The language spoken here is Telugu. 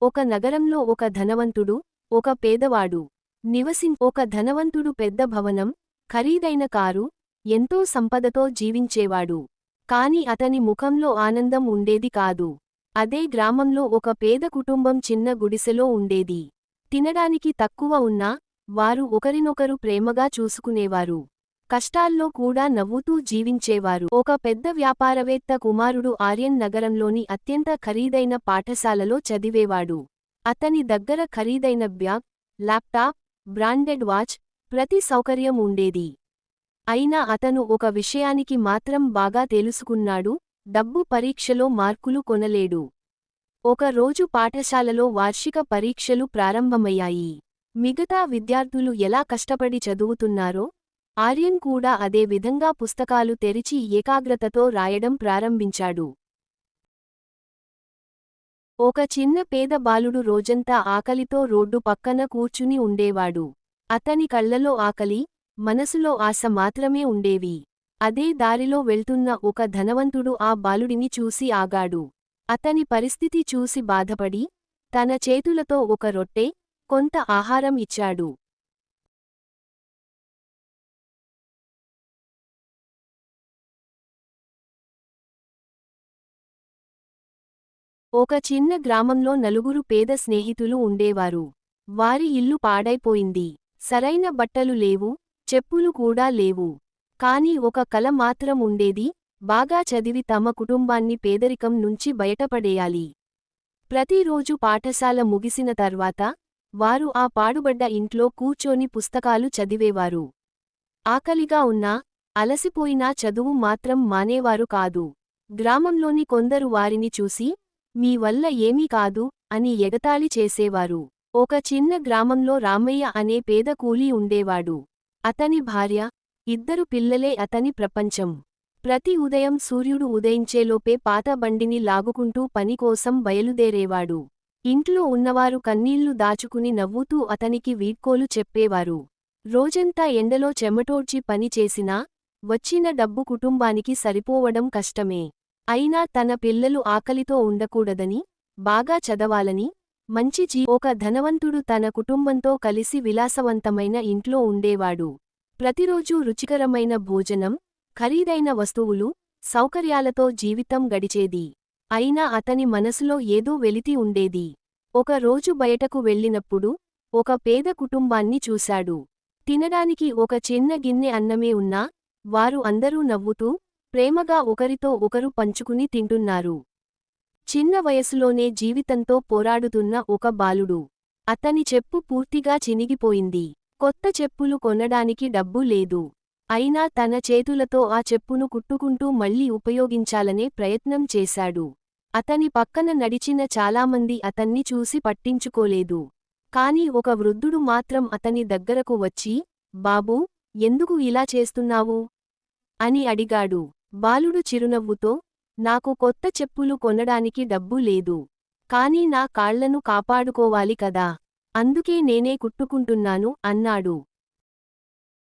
ఒక నగరంలో ఒక ధనవంతుడు, ఒక పేదవాడు. ఒక ధనవంతుడు పెద్ద భవనం, ఖరీదైన కారు, ఎంతో సంపదతో జీవించేవాడు. కాని అతని ముఖంలో ఆనందం ఉండేది కాదు. అదే గ్రామంలో ఒక పేద కుటుంబం చిన్న గుడిసెలో ఉండేది. తినడానికి తక్కువ ఉన్నా, వారు ఒకరినొకరు ప్రేమగా చూసుకునేవారు. కష్టాల్లో కూడా నవ్వుతూ జీవించేవారు. ఒక పెద్ద వ్యాపారవేత్త కుమారుడు ఆర్యన్ నగరంలోని అత్యంత ఖరీదైన పాఠశాలలో చదివేవాడు. అతని దగ్గర ఖరీదైన బ్యాగ్, ల్యాప్టాప్, బ్రాండెడ్ వాచ్, ప్రతి సౌకర్యం ఉండేది. అయినా అతను ఒక విషయానికి మాత్రం బాగా తెలుసుకున్నాడు: డబ్బు పరీక్షలో మార్కులు కొనలేడు. ఒక రోజు పాఠశాలలో వార్షిక పరీక్షలు ప్రారంభమయ్యాయి. మిగతా విద్యార్థులు ఎలా కష్టపడి చదువుతున్నారో, ఆర్యన్ కూడా అదే విధంగా పుస్తకాలు తెరిచి ఏకాగ్రతతో రాయడం ప్రారంభించాడు. ఒక చిన్న పేద బాలుడు రోజంతా ఆకలితో రోడ్డు పక్కన కూర్చుని ఉండేవాడు. అతని కళ్లలో ఆకలి, మనసులో ఆశ మాత్రమే ఉండేవి. అదే దారిలో వెళ్తున్న ఒక ధనవంతుడు ఆ బాలుడిని చూసి ఆగాడు. అతని పరిస్థితి చూసి బాధపడి, తన చేతులతో ఒక రొట్టె, కొంత ఆహారం ఇచ్చాడు. ఒక చిన్న గ్రామంలో నలుగురు పేద స్నేహితులు ఉండేవారు. వారి ఇల్లు పాడైపోయింది. సరైన బట్టలు లేవు, చెప్పులు కూడా లేవు. కాని ఒక కల మాత్రం ఉండేది: బాగా చదివి తమ కుటుంబాన్ని పేదరికం నుంచి బయటపడేయాలి. ప్రతిరోజు పాఠశాల ముగిసిన తర్వాత వారు ఆ పాడుబడ్డ ఇంట్లో కూర్చొని పుస్తకాలు చదివేవారు. ఆకలిగా ఉన్నా, అలసిపోయినా చదువు మాత్రం మానేవారు కాదు. గ్రామంలోని కొందరు వారిని చూసి, మీ వల్ల ఏమీ కాదు అని ఎగతాళి చేసేవారు. ఒక చిన్న గ్రామంలో రామయ్య అనే పేద కూలీ ఉండేవాడు. అతని భార్య, ఇద్దరు పిల్లలే అతని ప్రపంచం. ప్రతి ఉదయం సూర్యుడు ఉదయించేలోపే పాత బండిని లాగుకుంటూ పనికోసం బయలుదేరేవాడు. ఇంట్లో ఉన్నవారు కన్నీళ్లు దాచుకుని నవ్వుతూ అతనికి వీడ్కోలు చెప్పేవారు. రోజంతా ఎండలో చెమటోడ్చి పని చేసినా, వచ్చిన డబ్బు కుటుంబానికి సరిపోవడం కష్టమే. అయినా తన పిల్లలు ఆకలితో ఉండకూడదని, బాగా చదవాలని, ఒక ధనవంతుడు తన కుటుంబంతో కలిసి విలాసవంతమైన ఇంట్లో ఉండేవాడు. ప్రతిరోజూ రుచికరమైన భోజనం, ఖరీదైన వస్తువులు, సౌకర్యాలతో జీవితం గడిచేది. అయినా అతని మనసులో ఏదో వెలితి ఉండేది. ఒక రోజు బయటకు వెళ్ళినప్పుడు ఒక పేద కుటుంబాన్ని చూశాడు. తినడానికి ఒక చిన్న గిన్నె అన్నమే ఉన్నా, వారు అందరూ నవ్వుతూ, ప్రేమగా ఒకరితో ఒకరు పంచుకుని తింటున్నారు. చిన్న వయసులోనే జీవితంతో పోరాడుతున్న ఒక బాలుడు. అతని చెప్పు పూర్తిగా చినిగిపోయింది. కొత్త చెప్పులు కొనడానికి డబ్బు లేదు. అయినా తన చేతులతో ఆ చెప్పును కుట్టుకుంటూ మళ్లీ ఉపయోగించాలనే ప్రయత్నం చేశాడు. అతని పక్కన నడిచిన చాలామంది అతన్ని చూసి పట్టించుకోలేదు. కాని ఒక వృద్ధుడు మాత్రం అతని దగ్గరకు వచ్చి, బాబూ, ఎందుకు ఇలా చేస్తున్నావు అని అడిగాడు. బాలుడు చిరునవ్వుతో, నాకు కొత్త చెప్పులు కొనడానికి డబ్బు లేదు. కానీ నా కాళ్లను కాపాడుకోవాలి కదా, అందుకే నేనే కుట్టుకుంటున్నాను అన్నాడు.